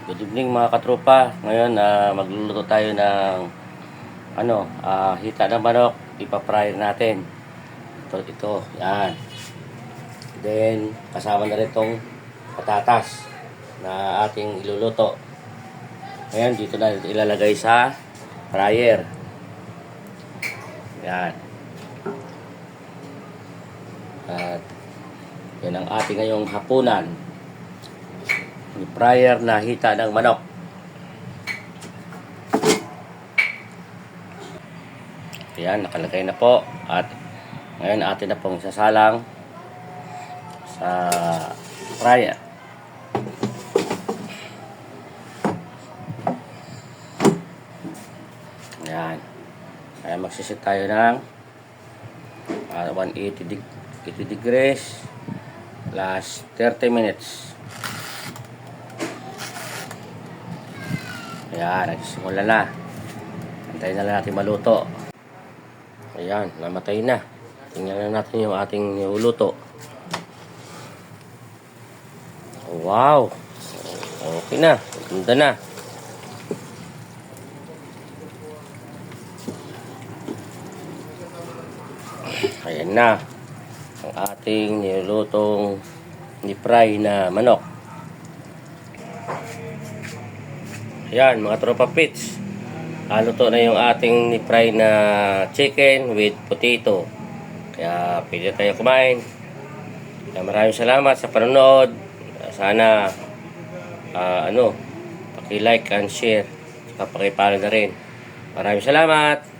Good evening mga katropa. Ngayon magluluto tayo ng hita ng manok. Ipa-fry natin. Ito, yan. Then kasama na rin itong patatas na ating iluluto. Ngayon dito na ilalagay sa fryer. Yan. At yan ang ating ngayong hapunan. Fryer na hita ng manok. Ayan, nakalagay na po. At ngayon atin na pong sasalang sa fryer. Ayan. Kaya magsisit tayo ng 180 degrees plus 30 minutes. Ayan, nagsimula na. Antayin na lang natin maluto. Ayan, namatay na. Tingnan na natin yung ating niluluto. Wow! Okay na. Ganda na. Ayan na. Ang ating nilulutong ni-fry na manok. Ayan, mga tropa pits. Luto na yung ating ni-fry na chicken with potato. Kaya pwede tayo kumain. Kaya maraming salamat sa panonood. Sana paki-like and share. Saka paki-follow na rin. Maraming salamat.